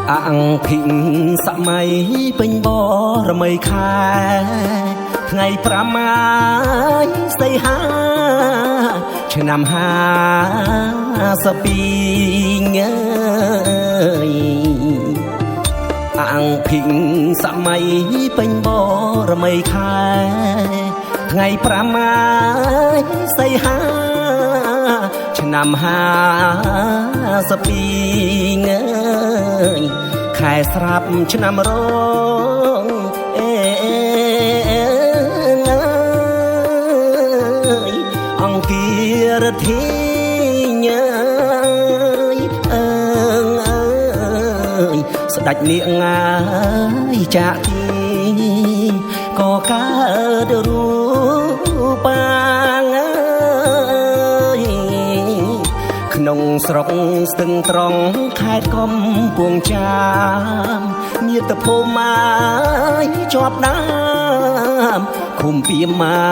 អង្គភិញសម័យពេញបរមីខែថ្ងៃ5ម៉ាយសីហាឆ្នាំ52អង្គភិញសម័យពេញបរមីខែថ្ងៃ5ម៉ាយសីហាឆ្នាំ52ខែស្រាប់ឆ្នាំរងអង្គារធីស្ដេចនាងចាក់ទីក៏កើតរូបាងក្នុងស្រុកស្ទឹងត្រង់ខេត្តកំពង់ចាមមាតុភូមិជាប់ដើមឃុំពីម៉ា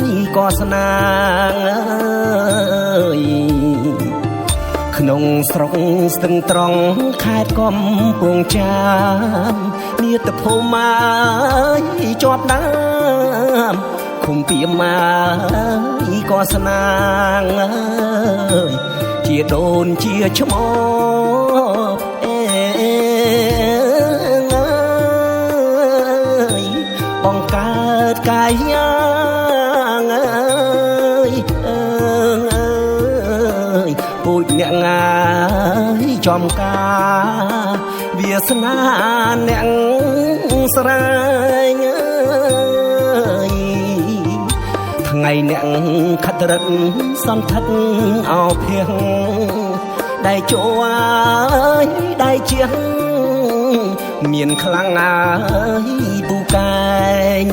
យក៏ស្នាងក្នុងស្រុកស្ទឹងត្រង់ខេត្តកំពង់ចាមមាតុភូមិជាប់ដើមឃុំពីម៉ាយក៏ស្នាងជាដូនជាឈ្មោះបង្កើតកាយយ៉ាងពូជអ្នកចំការវាសនាអ្នកស្រែងថ្ងៃអ្នកខិតរិតសន្ធិដ្ឋអោភៀងដែលជួយដែលជាមានខ្លាំងពូកែង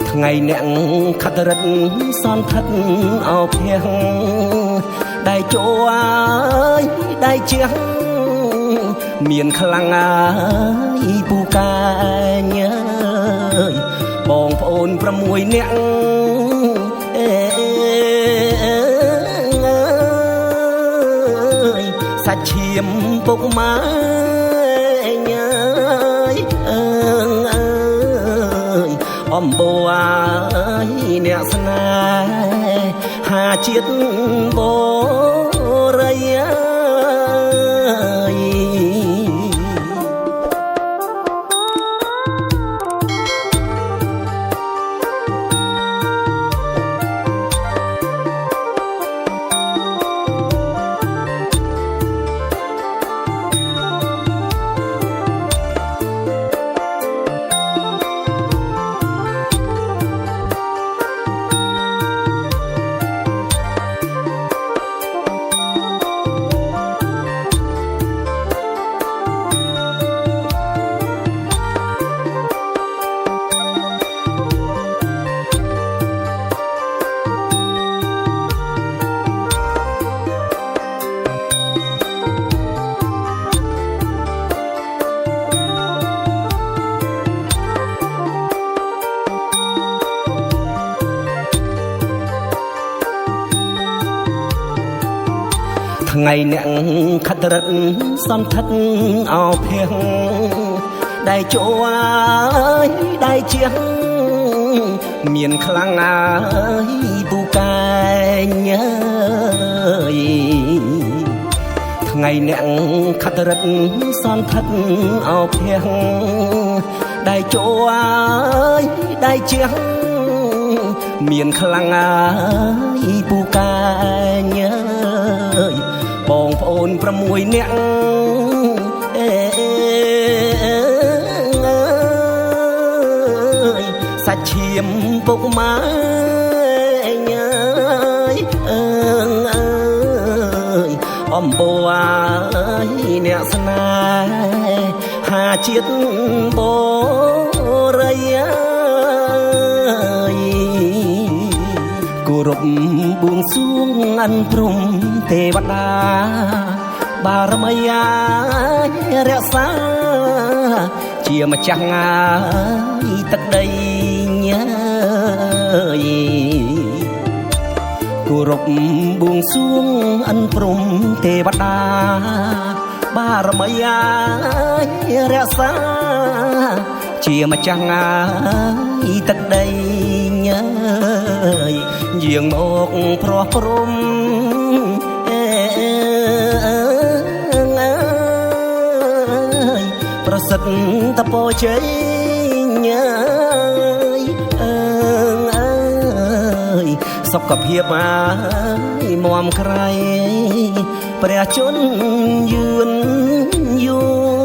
ថ្ងៃអ្នកខិតរិតសន្ធិដ្ឋអោភៀងដែលជួយដែលជាមានខ្លាំងពូកែងបងប្អូន6នាក់សាច់ឈាមពុកម៉ែអំបូរអ្នកស្នេហាជាតិបរិយាថ្ងៃអ្នកខិតរិតសន្ធិដ្ឋអោភៀងដែលជួយដែលជាមានខ្លាំងពូកែងថ្ងៃអ្នកខិតរិតសន្ធិដ្ឋអោភៀងដែលជួយដែលជាមានខ្លាំងពូកែងបងប្អូន6នាក់សាច់ឈាមពុកម៉ែអំបូរអ្នកស្នេហាជាតិបរិយាគោរពបួងសួងអិនព្រំទេវតាបារមីរក្សាជាម្ចាស់ទឹកដី គោរពបួងសួងអិនព្រំទេវតាបារមីអាយរក្សាជាម្ចាស់ងាយទឹកដីញើយយាងមកប្រោះព្រំប្រសិទ្ធតពោជ័យញើយសុខភាពអាយមមក្រៃព្រះជន្មយឺនយូរ